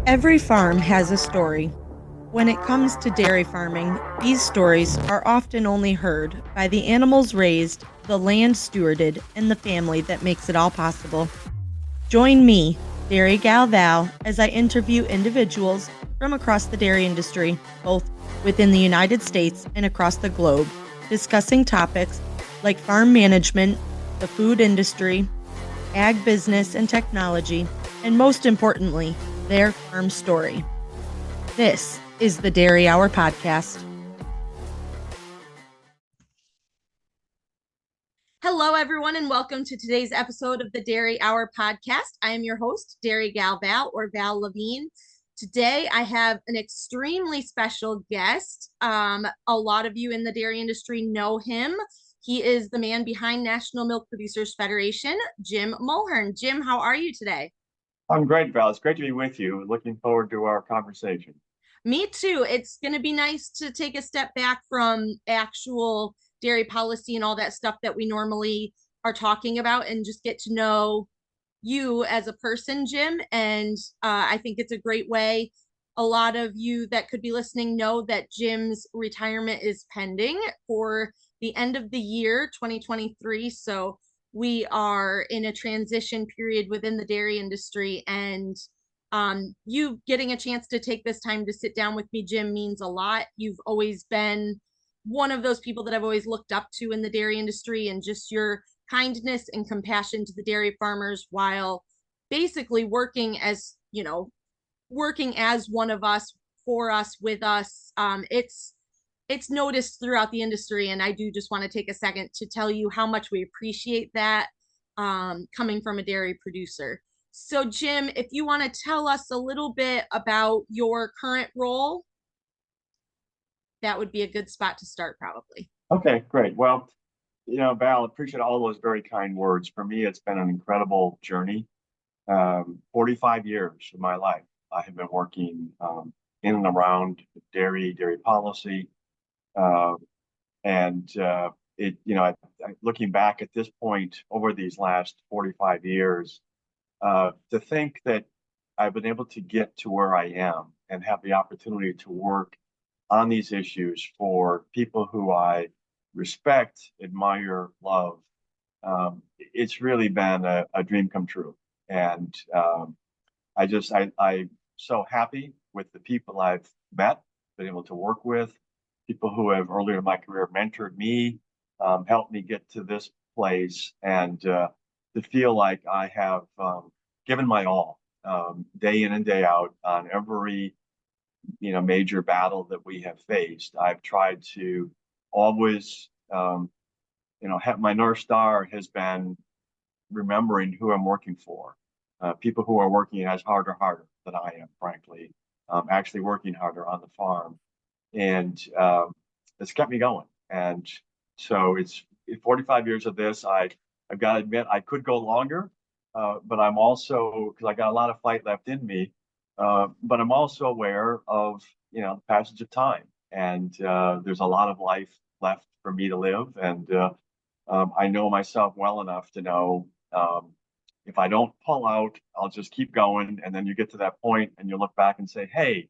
Every farm has a story. When it comes to dairy farming, these stories are often only heard by the animals raised, the land stewarded, and the family that makes it all possible. Join me, Dairy Gal Val, as I interview individuals from across the dairy industry, both within the United States and across the globe, discussing topics like farm management, the food industry, ag business and technology, and most importantly, their farm story. This is the Dairy Hour Podcast. Hello, everyone, and welcome to today's episode of the Dairy Hour Podcast. I am your host, Dairy Gal Val, or Val Levine. Today, I have an extremely special guest. A lot of you in the dairy industry know him. He is the man behind National Milk Producers Federation, Jim Mulhern. Jim, how are you today? I'm great, Val. It's great to be with you. Looking forward to our conversation. Me too. It's going to be nice to take a step back from actual dairy policy and all that stuff that we normally are talking about and just get to know you as a person, Jim. And I think it's a great way. A lot of you that could be listening know that Jim's retirement is pending for the end of the year, 2023. So we are in a transition period within the dairy industry. And you getting a chance to take this time to sit down with me, Jim, means a lot. You've always been one of those people that I've always looked up to in the dairy industry, and just your kindness and compassion to the dairy farmers while basically working as, working as one of us, for us, with us. It's noticed throughout the industry, and I do just want to take a second to tell you how much we appreciate that, coming from a dairy producer. So, Jim, if you want to tell us a little bit about your current role, that would be a good spot to start, probably. Okay, great. Well, Val, appreciate all those very kind words. For me, it's been an incredible journey. 45 years of my life, I have been working in and around dairy policy, uh, and looking back at this point over these last 45 years, to think that I've been able to get to where I am and have the opportunity to work on these issues for people who I respect, admire, love. It's really been a dream come true. And I'm so happy with the people I've met, been able to work with, people who have earlier in my career mentored me, helped me get to this place, and to feel like I have given my all, day in and day out on every major battle that we have faced. I've tried to always, have my North Star has been remembering who I'm working for. People who are working as hard or harder than I am, frankly, actually working harder on the farm. And it's kept me going. And so it's 45 years of this. I've got to admit, I could go longer, but I'm also, because I got a lot of fight left in me, but I'm also aware of, the passage of time. And there's a lot of life left for me to live. And I know myself well enough to know, if I don't pull out, I'll just keep going. And then you get to that point and you look back and say, hey,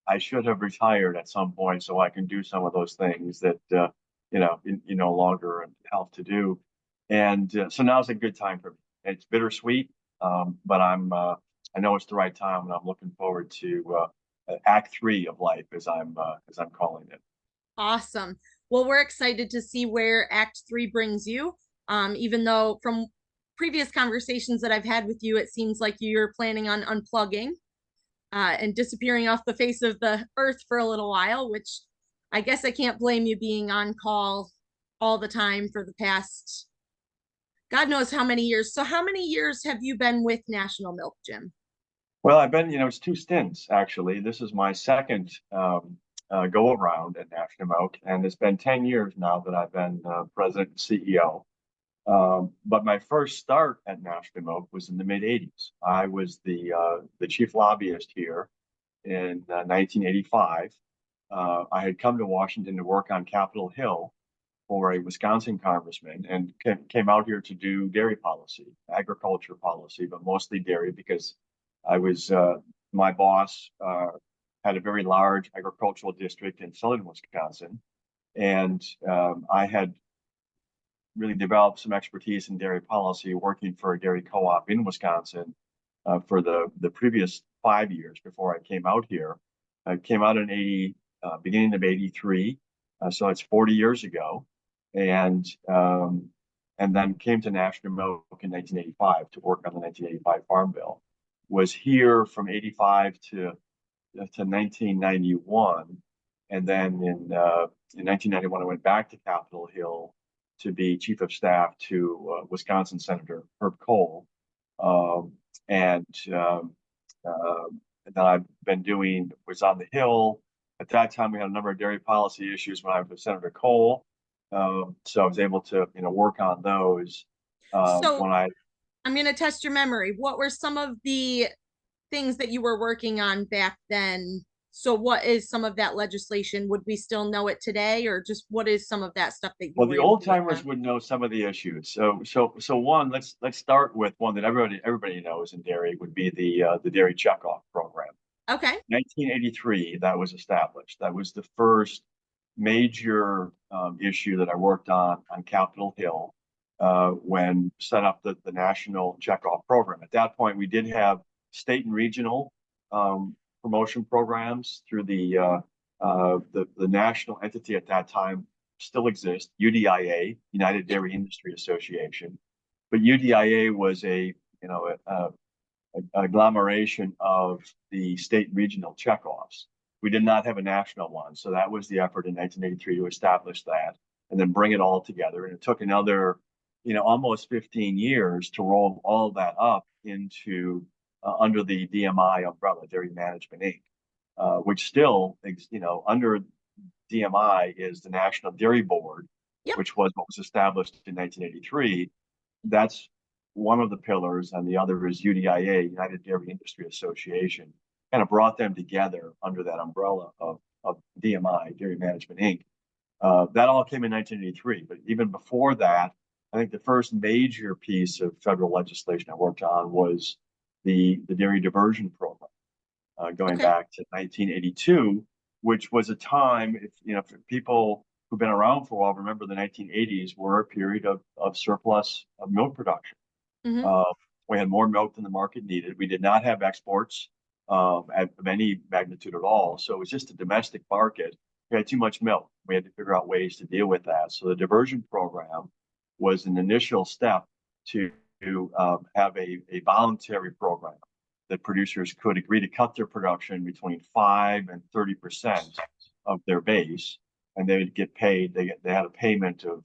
I should have retired at some point so I can do some of those things that, you no longer have to do. And so now's a good time for me. It's bittersweet, but I know it's the right time, and I'm looking forward to Act Three of life, as I'm calling it. Awesome. Well, we're excited to see where Act Three brings you. Even though from previous conversations that I've had with you, it seems like you're planning on unplugging, and disappearing off the face of the earth for a little while, which I guess I can't blame you, being on call all the time for the past God knows how many years. So, how many years have you been with National Milk, Jim? Well, I've been, it's two stints actually. This is my second go around at National Milk, and it's been 10 years now that I've been president and CEO. But my first start at National Milk was in the mid 80s. I was the chief lobbyist here in 1985. I had come to Washington to work on Capitol Hill for a Wisconsin congressman, and came out here to do dairy policy, agriculture policy, but mostly dairy because I was my boss had a very large agricultural district in southern Wisconsin, and I had really developed some expertise in dairy policy working for a dairy co-op in Wisconsin for the previous 5 years before I came out here. I came out in beginning of '83, so it's 40 years ago, and then came to National Milk in 1985 to work on the 1985 Farm Bill. Was here from '85 to 1991, and then in 1991 I went back to Capitol Hill to be chief of staff to Wisconsin Senator Herb Kohl, um, and um, uh, and then I've been was on the Hill. At that time, we had a number of dairy policy issues when I was with Senator Kohl. So I was able to, work on those So when I. I'm going to test your memory. What were some of the things that you were working on back then? So what is some of that legislation? Would we still know it today, or just what is some of that stuff that you Well, were the able old to work timers on? would know some of the issues. So one, let's start with one that everybody knows in dairy would be the dairy checkoff program. Okay. 1983, that was established. That was the first major issue that I worked on Capitol Hill when set up the national checkoff program. At that point, we did have state and regional promotion programs through the national entity at that time still exists, UDIA, United Yep. Dairy Industry Association. But UDIA was a agglomeration of the state regional checkoffs. We did not have a national one, so that was the effort in 1983 to establish that and then bring it all together. And it took another, almost 15 years to roll all of that up into under the DMI umbrella, Dairy Management Inc., which still, under DMI is the National Dairy Board, Yep. which was what was established in 1983. That's one of the pillars, and the other is UDIA, United Dairy Industry Association, kind of brought them together under that umbrella of DMI, Dairy Management Inc. That all came in 1983, but even before that, I think the first major piece of federal legislation I worked on was the dairy diversion program, going Okay. back to 1982, which was a time, if for people who've been around for a while, remember the 1980s were a period of surplus of milk production. Hmm. Uh, we had more milk than the market needed. We did not have exports of any magnitude at all. So it was just a domestic market. We had too much milk. We had to figure out ways to deal with that. So the diversion program was an initial step to have a voluntary program that producers could agree to cut their production between 5 and 30% of their base, and they would get paid. They had a payment of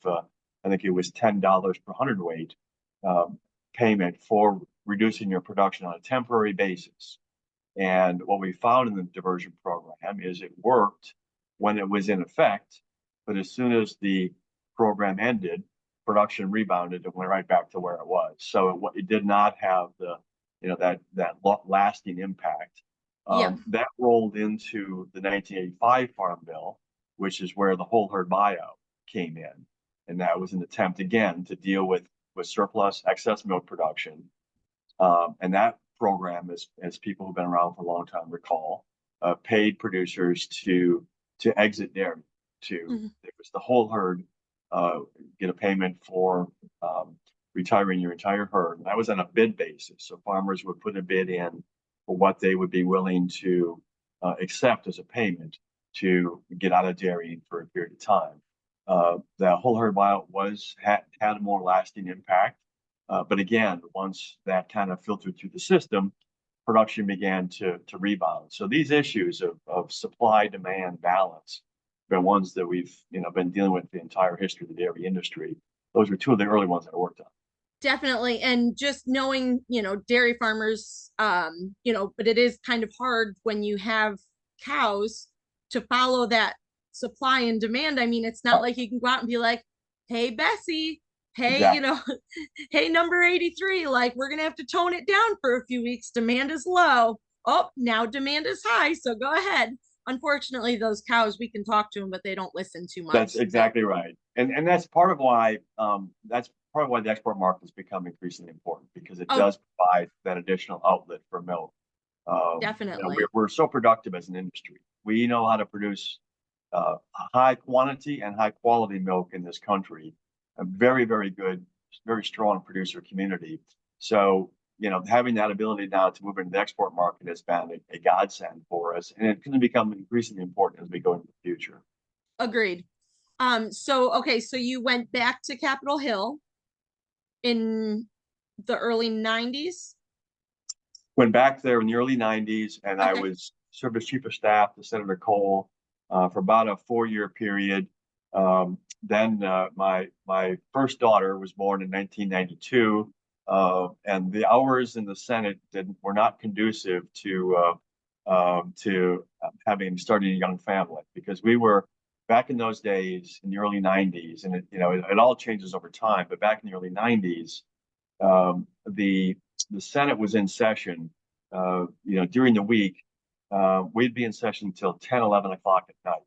I think it was $10 per hundredweight payment for reducing your production on a temporary basis. And what we found in the diversion program is it worked when it was in effect, but as soon as the program ended, production rebounded and went right back to where it was. So it did not have that lasting impact. Yep. That rolled into the 1985 Farm Bill, which is where the whole herd buyout came in, and that was an attempt again to deal with surplus excess milk production. And that program, as people who've been around for a long time recall, paid producers to exit dairy. Hmm. It was the whole herd get a payment for retiring your entire herd. And that was on a bid basis. So farmers would put a bid in for what they would be willing to accept as a payment to get out of dairy for a period of time. The whole herd buyout had a more lasting impact. But again, once that kind of filtered through the system, production began to rebound. So these issues of supply demand balance have been ones that we've been dealing with the entire history of the dairy industry. Those were two of the early ones that I worked on. Definitely. And just knowing, dairy farmers, but it is kind of hard when you have cows to follow that supply and demand. I mean, it's not like you can go out and be like, hey, Bessie, hey, Exactly. hey, number 83, like we're going to have to tone it down for a few weeks. Demand is low. Oh, now demand is high. So go ahead. Unfortunately, those cows, we can talk to them, but they don't listen too That's much. So, exactly right. And that's part of why the export market has become increasingly important because it oh, does provide that additional outlet for milk. Definitely. We're so productive as an industry. We know how to produce high quantity and high quality milk in this country. A very, very good, very strong producer community. So, having that ability now to move into the export market has been a godsend for us, and it's going to become increasingly important as we go into the future. Agreed. So okay, so you went back to Capitol Hill in the early 90s. Went back there in the early 90s, and I Okay. was served as chief of staff to Senator Cole for about a 4-year period. Then my first daughter was born in 1992, and the hours in the Senate were not conducive to starting a young family, because we were back in those days in the early 90s, and it all changes over time. But back in the early 90s, the Senate was in session, during the week. We'd be in session until 10, 11 o'clock at night.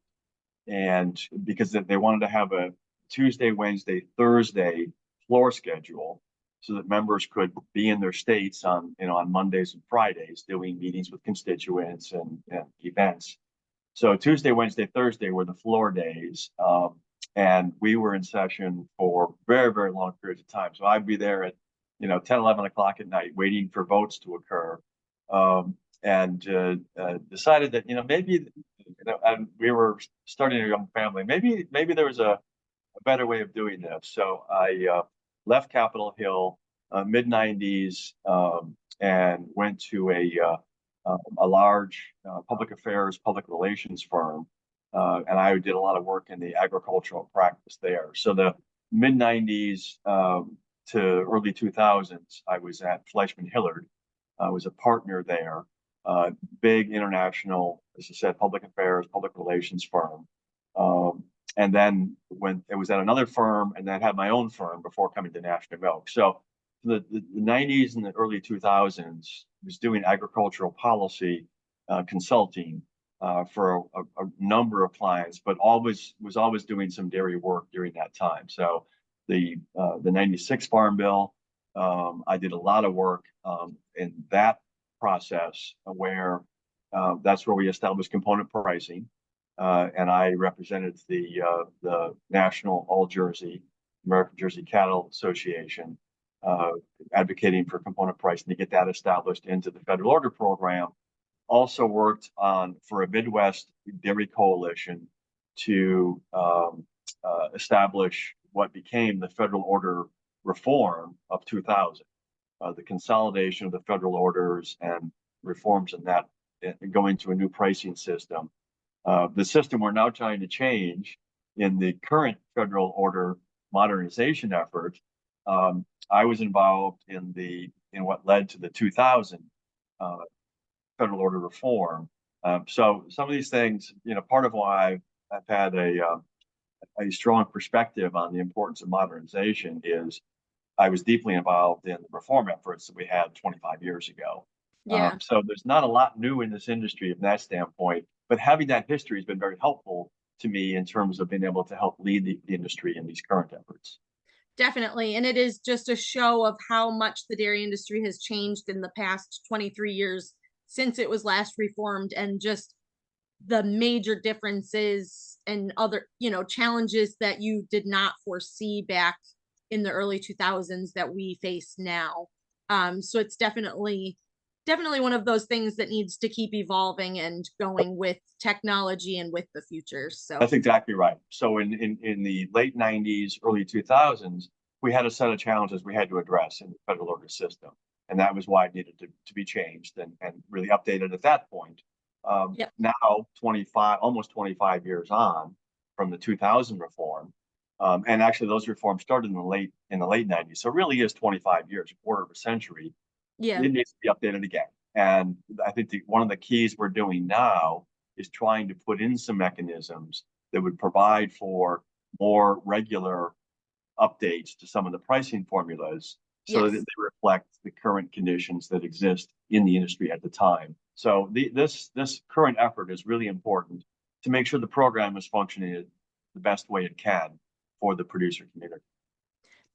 And because they wanted to have a Tuesday, Wednesday, Thursday floor schedule so that members could be in their states on Mondays and Fridays doing meetings with constituents and events. So Tuesday, Wednesday, Thursday were the floor days. And we were in session for very, very long periods of time. So I'd be there at 10, 11 o'clock at night, waiting for votes to occur. And decided that, maybe, and we were starting a young family. Maybe there was a better way of doing this. So I left Capitol Hill mid 90s, and went to a large public affairs, public relations firm. And I did a lot of work in the agricultural practice there. So the mid 90s to early 2000s, I was at Fleischman Hillard. I was a partner there, big international, as I said, public affairs, public relations firm. And then when it was at another firm, and then had my own firm before coming to National Milk. So the 90s and the early 2000s was doing agricultural policy consulting for a number of clients, but was always doing some dairy work during that time. So the 96 Farm Bill, I did a lot of work in that process, where that's where we established component pricing. And I represented the National All Jersey, American Jersey Cattle Association, advocating for component pricing to get that established into the federal order program. Also worked for a Midwest dairy coalition to establish what became the federal order reform of 2000, the consolidation of the federal orders and reforms in that, going to a new pricing system. The system we're now trying to change in the current federal order modernization effort. I was involved in what led to the 2000 federal order reform. So some of these things, part of why I've had a strong perspective on the importance of modernization is I was deeply involved in the reform efforts that we had 25 years ago. Yeah. So there's not a lot new in this industry from that standpoint, but having that history has been very helpful to me in terms of being able to help lead the industry in these current efforts. Definitely. And it is just a show of how much the dairy industry has changed in the past 23 years since it was last reformed, and just the major differences and other, challenges that you did not foresee back in the early 2000s that we face now. So it's definitely one of those things that needs to keep evolving and going with technology and with the future. So That's exactly right. So in the late 90s, early 2000s, we had a set of challenges we had to address in the federal order system. And that was why it needed to be changed and really updated at that point. yep. Now, almost 25 years on from the 2000 reform, and actually those reforms started in the late 90s. So it really is 25 years, a quarter of a century. Yeah. It needs to be updated again. And I think one of the keys we're doing now is trying to put in some mechanisms that would provide for more regular updates to some of the pricing formulas so that Yes. they reflect the current conditions that exist in the industry at the time. So this current effort is really important to make sure the program is functioning the best way it can for the producer community.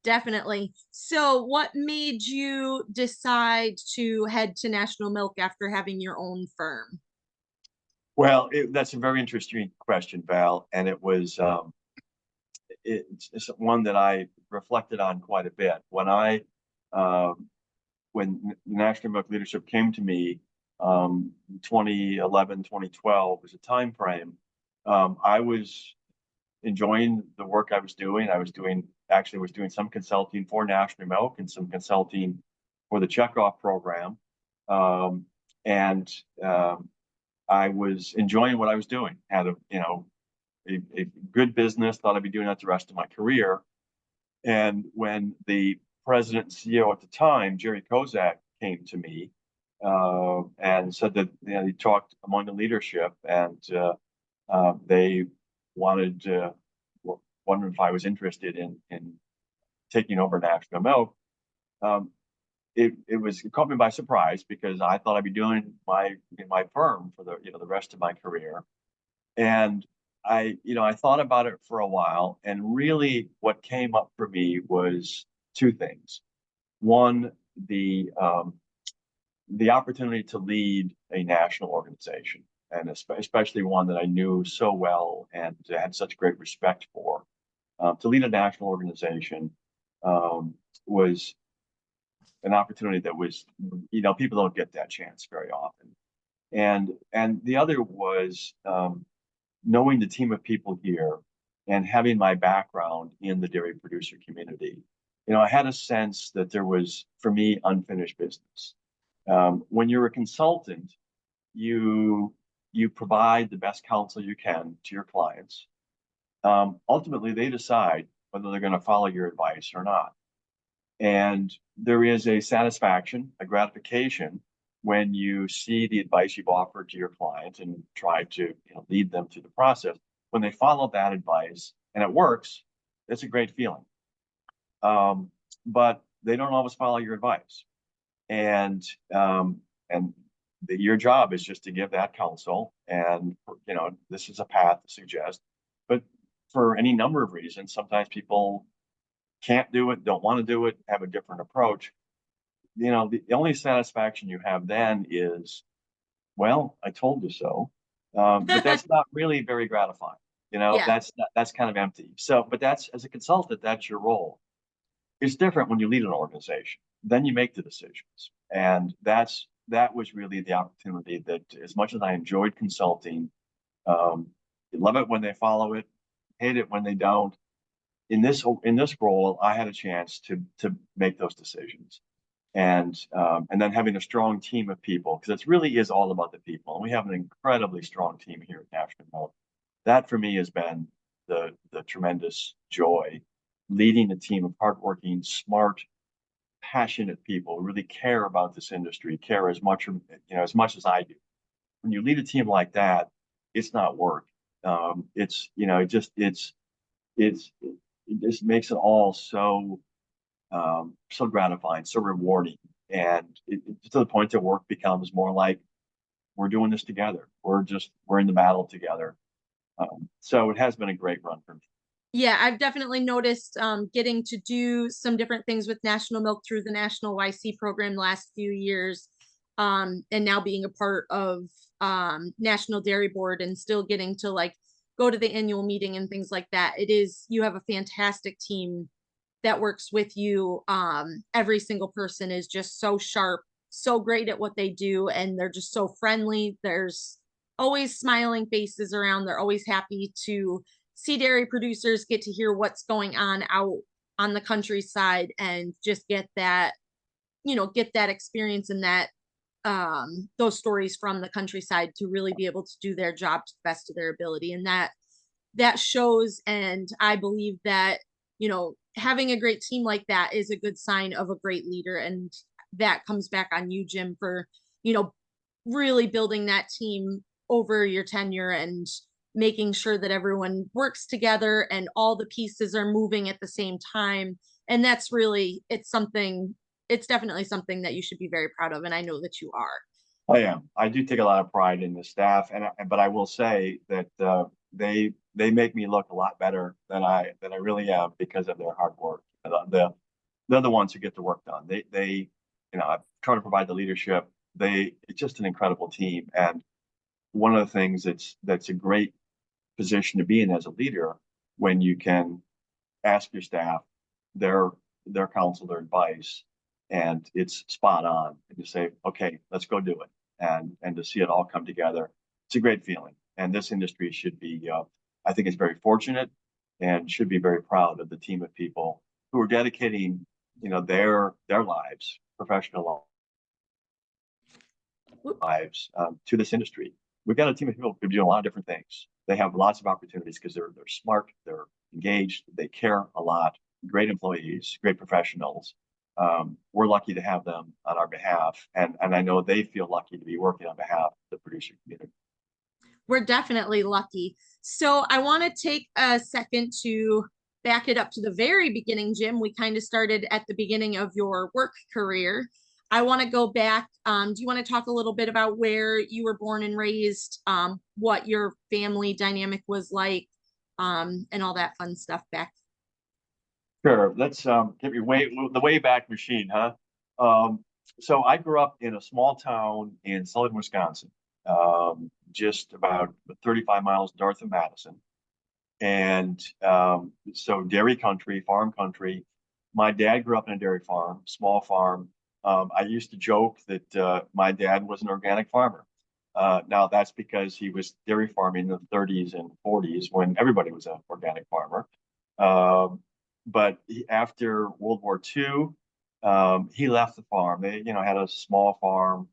Definitely. So, what made you decide to head to National Milk after having your own firm? Well, that's a very interesting question, Val, and it's one that I reflected on quite a bit. Um, when the National Milk leadership came to me, 2011, 2012 was a time frame. I was enjoying the work I was doing. I was doing some consulting for National Milk and some consulting for the checkoff program. Um, and I was enjoying what I was doing. Had a good business. Thought I'd be doing that the rest of my career. And when the president and CEO at the time, Jerry Kozak, came to me and said that he talked among the leadership and they wanted wondered if I was interested in taking over National Milk. Um, it caught me by surprise because I thought I'd be doing my firm for the rest of my career. And I thought about it for a while, and really what came up for me was two things. One, the opportunity to lead a national organization, and especially one that I knew so well and had such great respect for. To lead a national organization was an opportunity that was, people don't get that chance very often. And the other was knowing the team of people here and having my background in the dairy producer community. I had a sense that there was, for me, unfinished business. When you're a consultant, you provide the best counsel you can to your clients. Ultimately, they decide whether they're going to follow your advice or not. And there is a satisfaction, a gratification when you see the advice you've offered to your client and try to lead them through the process. When they follow that advice and it works, it's a great feeling. But they don't always follow your advice. And your job is just to give that counsel. And this is a path to suggest. But for any number of reasons, sometimes people can't do it, don't want to do it, have a different approach. The only satisfaction you have then is, well, I told you so. But that's not really very gratifying. Yeah. That's kind of empty. So, but that's, as a consultant, that's your role. It's different when you lead an organization. Then you make the decisions, and that was really the opportunity that, as much as I enjoyed consulting, you love it when they follow it, hate it when they don't. In this role, I had a chance to make those decisions, and then having a strong team of people, because it really is all about the people, and we have an incredibly strong team here at National Milk. That for me has been the tremendous joy, leading a team of hardworking, smart, passionate people who really care about this industry, care as much as I do. When you lead a team like that, it's not work. It's it just makes it all so gratifying, so rewarding, and to the point that work becomes more like we're doing this together. We're in the battle together. So it has been a great run for me. Yeah, I've definitely noticed getting to do some different things with National Milk through the National YC program the last few years, and now being a part of National Dairy Board and still getting to like go to the annual meeting and things like that. You have a fantastic team that works with you. Every single person is just so sharp, so great at what they do, and they're just so friendly. There's always smiling faces around. They're always happy to see dairy producers, get to hear what's going on out on the countryside, and just get that experience and that those stories from the countryside to really be able to do their job to the best of their ability. And that shows. And I believe that having a great team like that is a good sign of a great leader. And that comes back on you, Jim, for really building that team over your tenure and making sure that everyone works together and all the pieces are moving at the same time. And that's really, it's definitely something that you should be very proud of. And I know that you are. I am. I do take a lot of pride in the staff, but I will say that they make me look a lot better than I really am because of their hard work. they're the ones who get the work done. I try to provide the leadership. It's just an incredible team. And one of the things that's a great position to be in as a leader when you can ask your staff their counsel, their advice, and it's spot on. And you say, okay, let's go do it. And to see it all come together, it's a great feeling. And this industry should be, I think it's very fortunate and should be very proud of the team of people who are dedicating, their lives, professional lives, to this industry. We've got a team of people who do a lot of different things. They have lots of opportunities because they're smart, they're engaged, they care a lot. Great employees, great professionals. We're lucky to have them on our behalf, and I know they feel lucky to be working on behalf of the producer community. We're definitely lucky. So I want to take a second to back it up to the very beginning, Jim. We kind of started at the beginning of your work career. I want to go back. Do you want to talk a little bit about where you were born and raised, what your family dynamic was like, and all that fun stuff back? Sure. Let's get your the way back machine, huh? So I grew up in a small town in southern Wisconsin, just about 35 miles north of Madison. And so dairy country, farm country. My dad grew up in a dairy farm, small farm. I used to joke that my dad was an organic farmer. Now that's because he was dairy farming in the 30s and 40s when everybody was an organic farmer. But after World War II, he left the farm. They, had a small farm,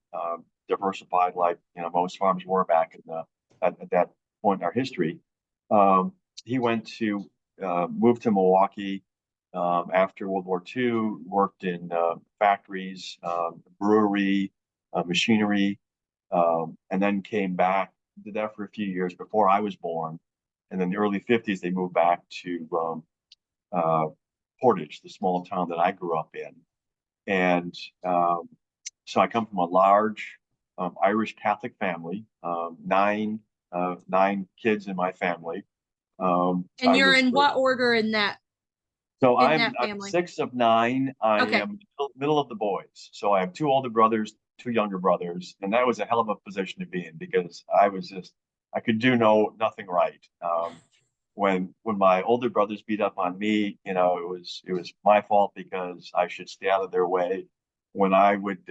diversified like most farms were back in at that point in our history. He went to moved to Milwaukee after World War II, worked in factories, brewery, machinery, and then came back. Did that for a few years before I was born. And in the early 50s, they moved back to Portage, the small town that I grew up in. And so I come from a large Irish Catholic family, nine kids in my family. And you're in what order in that? So in I'm, that I'm family? six of nine. I Okay. am middle of the boys. So I have two older brothers, two younger brothers, and that was a hell of a position to be in because I could do nothing right. When my older brothers beat up on me, it was my fault because I should stay out of their way. When I would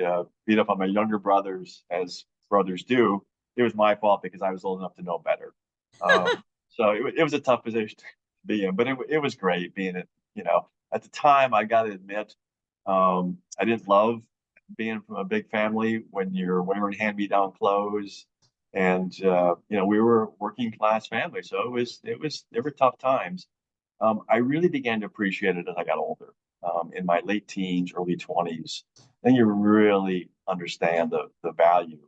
beat up on my younger brothers, as brothers do, it was my fault because I was old enough to know better. So it was a tough position to be in, but it was great being it. At the time, I got to admit, I didn't love being from a big family when you're wearing hand-me-down clothes, and we were a working class family, so they were tough times. I really began to appreciate it as I got older, in my late teens, early 20s. Then you really understand the value.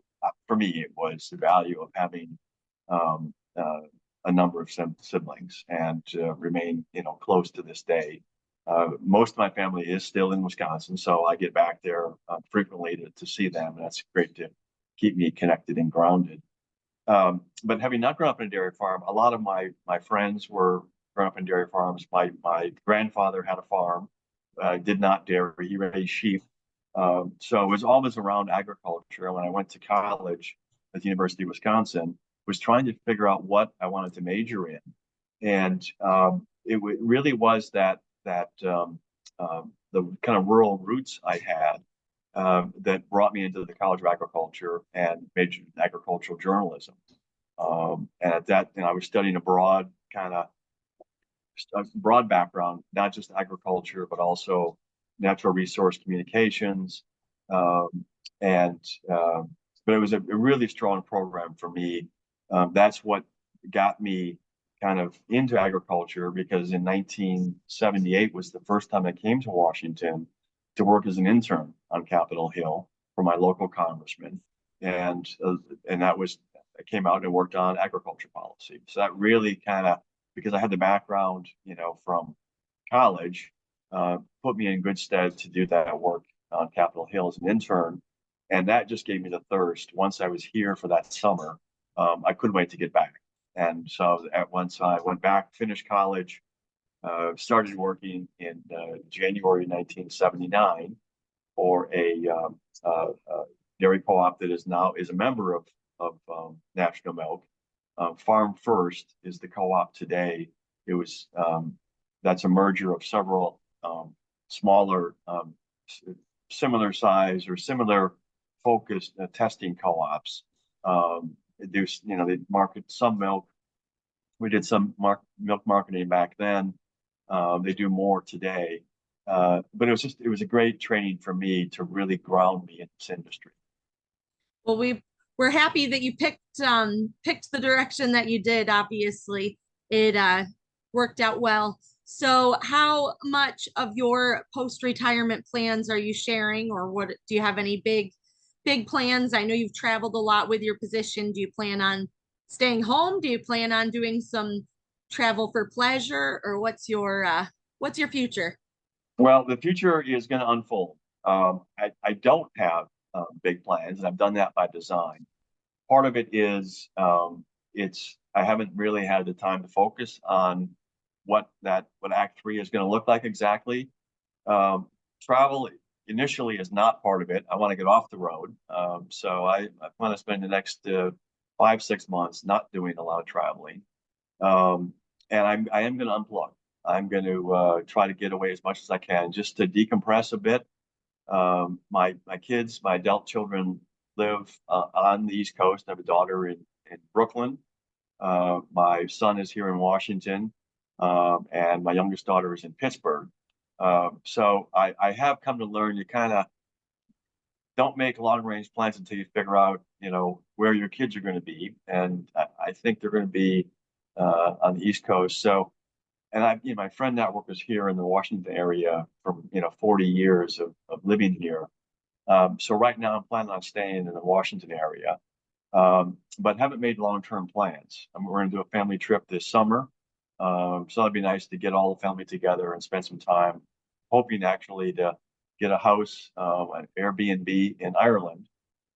For me, it was the value of having um, a number of siblings and remain close to this day. Most of my family is still in Wisconsin, so I get back there frequently to see them, and that's great to keep me connected and grounded. But having not grown up in a dairy farm, a lot of my friends were grown up in dairy farms. My grandfather had a farm, did not dairy; he raised sheep. So it was always around agriculture. And when I went to college at the University of Wisconsin, was trying to figure out what I wanted to major in, and really was the kind of rural roots I had that brought me into the College of Agriculture and majored in agricultural journalism. And at that, I was studying a broad background, not just agriculture, but also natural resource communications. Um, and but it was a really strong program for me. That's what got me kind of into agriculture because in 1978 was the first time I came to Washington to work as an intern on Capitol Hill for my local congressman, and that was I came out and worked on agriculture policy. So that really kind of because I had the background, from college, put me in good stead to do that work on Capitol Hill as an intern, and that just gave me the thirst. Once I was here for that summer, I couldn't wait to get back. And so at once I went back, finished college, Started working in January 1979 for a dairy co-op that is a member of National Milk. Farm First is the co-op today. It was that's a merger of several smaller, similar size or similar focused testing co-ops. They market some milk. We did some milk marketing back then. They do more today. But it was a great training for me to really ground me in this industry. Well, we're happy that you picked the direction that you did. Obviously, it worked out well. So, how much of your post-retirement plans are you sharing, or what do you have any big plans? I know you've traveled a lot with your position. Do you plan on staying home? Do you plan on doing some travel for pleasure, or what's your future? Well, the future is going to unfold. I don't have big plans, and I've done that by design. Part of it is I haven't really had the time to focus on what Act Three is going to look like exactly. Travel initially is not part of it. I want to get off the road, so I want to spend the next 5 6 months not doing a lot of traveling, and I am going to unplug. I'm going to try to get away as much as I can, just to decompress a bit. My kids, my adult children live on the East Coast. I have a daughter in Brooklyn. My son is here in Washington, and my youngest daughter is in Pittsburgh. So I have come to learn you kind of don't make long range plans until you figure out, where your kids are going to be. And I think they're going to be on the East Coast. So, and my friend network is here in the Washington area from, 40 years of living here. So right now I'm planning on staying in the Washington area, but haven't made long-term plans. We're going to do a family trip this summer. So it'd be nice to get all the family together and spend some time, hoping actually to get a house, an Airbnb in Ireland,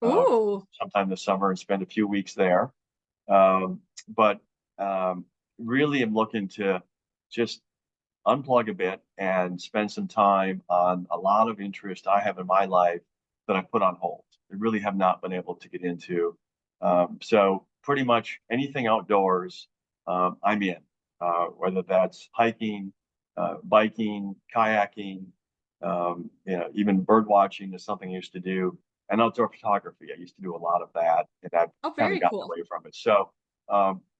uh, Ooh, sometime this summer and spend a few weeks there. But really am looking to just unplug a bit and spend some time on a lot of interest I have in my life that I put on hold. I really have not been able to get into. So pretty much anything outdoors, I'm in, whether that's hiking, biking, kayaking, even bird watching is something I used to do, and outdoor photography. I used to do a lot of that, and I've oh, kind of very gotten cool. away from it. So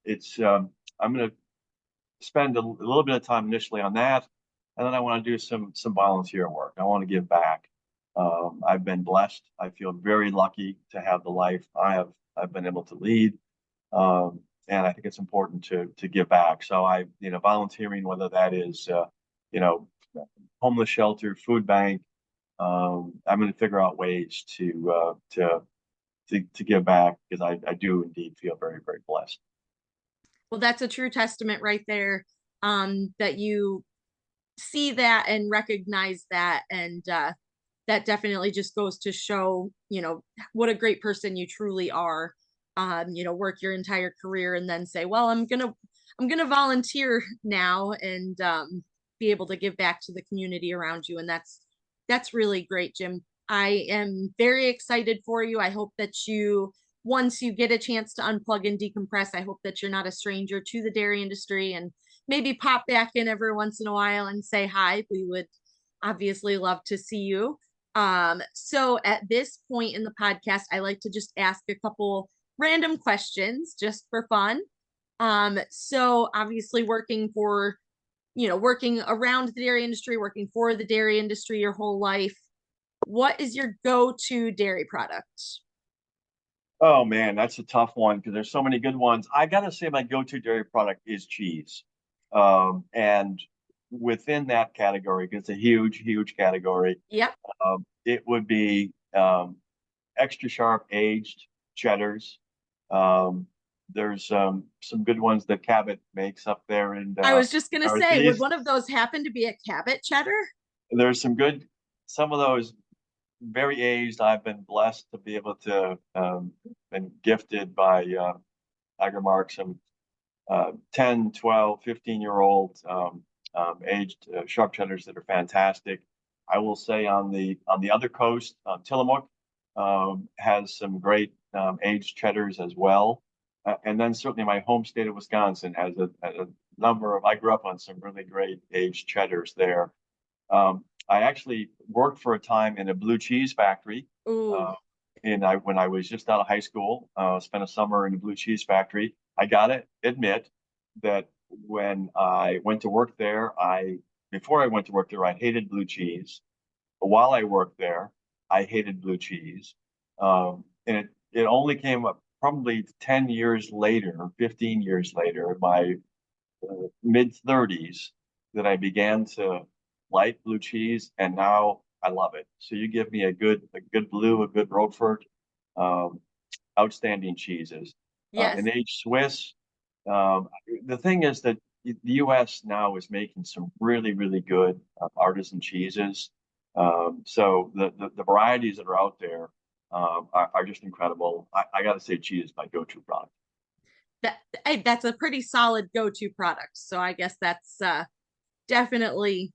it's I'm going to spend a little bit of time initially on that, and then I want to do some volunteer work. I want to give back. I've been blessed. I feel very lucky to have the life I've been able to lead, and I think it's important to give back. So volunteering, whether that is you know homeless shelter, food bank. I'm going to figure out ways to give back, because I do indeed feel very, very blessed. Well, that's a true testament right there. That you see that and recognize that, and that definitely just goes to show, what a great person you truly are. Work your entire career and then say, well, I'm gonna volunteer now, and be able to give back to the community around you. And that's really great, Jim. I am very excited for you. I hope that once you get a chance to unplug and decompress, I hope that you're not a stranger to the dairy industry, and maybe pop back in every once in a while and say hi. We would obviously love to see you. So at this point in the podcast, I like to just ask a couple random questions just for fun. So obviously working around the dairy industry, working for the dairy industry your whole life, what is your go-to dairy product? Oh man, that's a tough one because there's so many good ones. I gotta say my go-to dairy product is cheese. And within that category, because it's a huge, huge category, Yep. it would be extra sharp aged cheddars. Um, there's some good ones that Cabot makes up there in I was just gonna say, would Northeast. one of those happen to be a Cabot cheddar? There's some of those very aged. I've been blessed to be able to been gifted by Agrimark some 10, 12, 15-year-old aged sharp cheddars that are fantastic. I will say on the other coast, Tillamook has some great aged cheddars as well. And then certainly my home state of Wisconsin has a number of, I grew up on some really great aged cheddars there. I actually worked for a time in a blue cheese factory. Ooh, Uh, when I was just out of high school, spent a summer in a blue cheese factory. I gotta admit that when I went to work there, before I went to work there, I hated blue cheese. But while I worked there, I hated blue cheese. And it only came up probably 10 years later, 15 years later, in my mid 30s, that I began to like blue cheese, and now I love it. So you give me a good blue, a good Roquefort, um, outstanding cheeses. yes. An aged Swiss. Um, the thing is that the U.S. now is making some really, really good artisan cheeses. So the varieties that are out there are just incredible. I got to say, cheese is my go-to product. That hey, that's a pretty solid go-to product. So I guess that's definitely,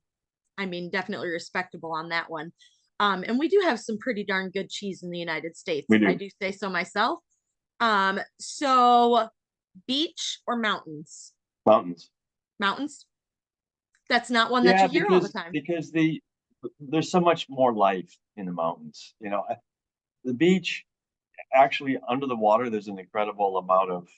I mean, definitely respectable on that one. And we do have some pretty darn good cheese in the United States, We if I do do say so myself. So beach or mountains? mountains. Mountains. That's not one that Yeah, you hear all the time. because there's so much more life in the mountains. The beach, actually under the water, there's an incredible amount of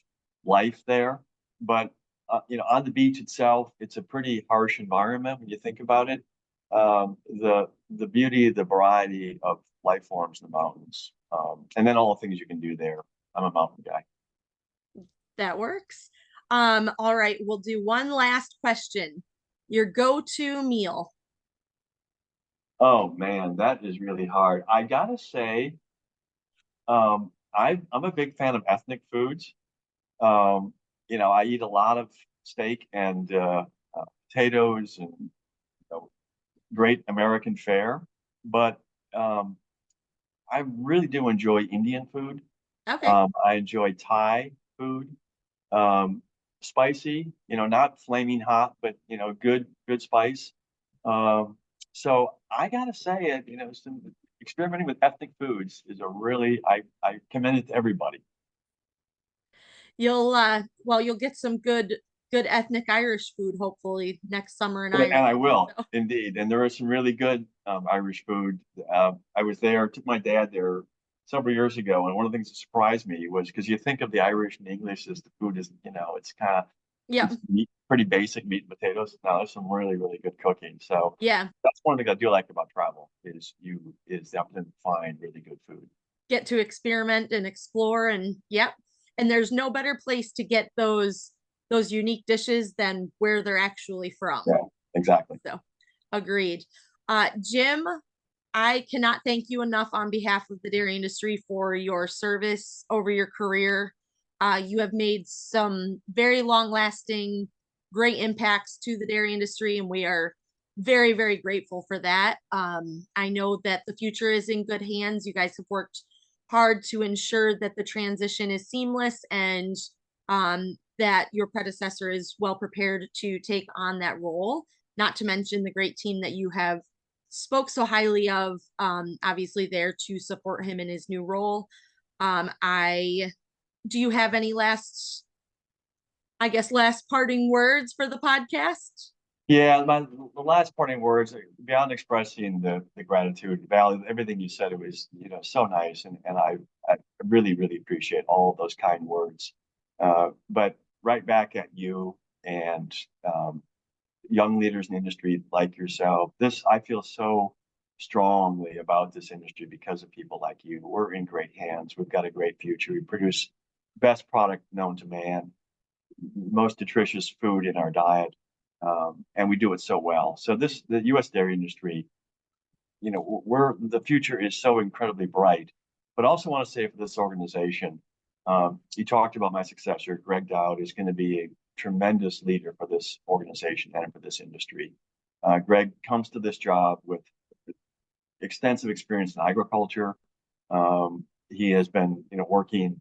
life there. But on the beach itself, it's a pretty harsh environment when you think about it. The beauty, the variety of life forms in the mountains, and then all the things you can do there. I'm a mountain guy. That works. All right, we'll do one last question. Your go-to meal. Oh man, that is really hard. I gotta say, I'm a big fan of ethnic foods. Um, I eat a lot of steak and potatoes and great American fare, but um, I really do enjoy Indian food. Okay. I enjoy Thai food, um, spicy, not flaming hot, but good spice. Um, so I gotta say it, experimenting with ethnic foods is a really I commend it to everybody. You'll get some good ethnic Irish food hopefully next summer in And I Ireland. will So, indeed. And there is some really good Irish food. I was there, took my dad there several years ago, and one of the things that surprised me was because you think of the Irish and English as the food is, it's kind of yeah. it's meat, pretty basic meat and potatoes. Now there's some really, really good cooking. So Yeah. that's one thing I do like about travel is the opportunity to find really good food. Get to experiment and explore and yep. And there's no better place to get those unique dishes than where they're actually from. Yeah, exactly. So, agreed. Jim, I cannot thank you enough on behalf of the dairy industry for your service over your career. You have made some very long lasting, great impacts to the dairy industry, and we are very, very grateful for that. I know that the future is in good hands. You guys have worked hard to ensure that the transition is seamless and that your predecessor is well prepared to take on that role, not to mention the great team that you have spoke so highly of, obviously there to support him in his new role. I do you have any last, I guess, last parting words for the podcast? Yeah, the last parting words, beyond expressing the gratitude, value, everything you said, it was, so nice. And I really, really appreciate all of those kind words. But right back at you and young leaders in the industry like yourself. I feel so strongly about this industry because of people like you. We're in great hands. We've got a great future. We produce best product known to man, most nutritious food in our diet, and we do it so well. So the U.S. dairy industry, the future is so incredibly bright. But I also want to say for this organization, you talked about my successor, Greg Dowd, is going to be a tremendous leader for this organization and for this industry. Greg comes to this job with extensive experience in agriculture. He has been, working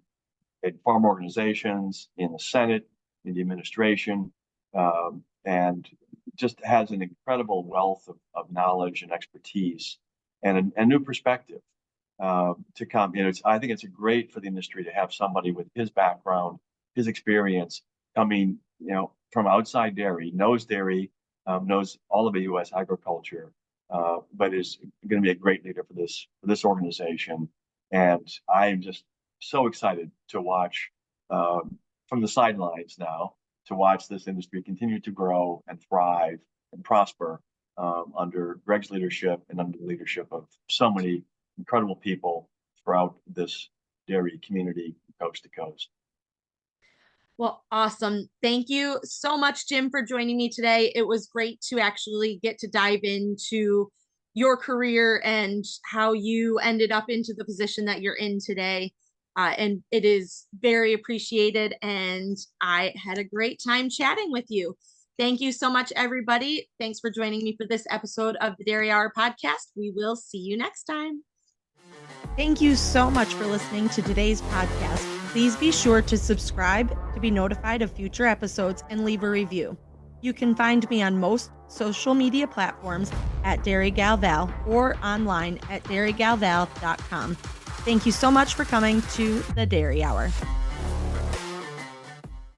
at farm organizations, in the Senate, in the administration, and just has an incredible wealth of knowledge and expertise and a new perspective to come. I think it's great for the industry to have somebody with his background, his experience coming, from outside dairy, knows all of the U.S. agriculture, but is going to be a great leader for this organization. And I am just so excited to watch from the sidelines now to watch this industry continue to grow and thrive and prosper under Greg's leadership and under the leadership of so many incredible people throughout this dairy community, coast to coast. Well, awesome. Thank you so much, Jim, for joining me today. It was great to actually get to dive into your career and how you ended up into the position that you're in today. And it is very appreciated. And I had a great time chatting with you. Thank you so much, everybody. Thanks for joining me for this episode of the Dairy Hour podcast. We will see you next time. Thank you so much for listening to today's podcast. Please be sure to subscribe to be notified of future episodes and leave a review. You can find me on most social media platforms at Dairy Gal Val or online at dairygalval.com. Thank you so much for coming to the Dairy Hour.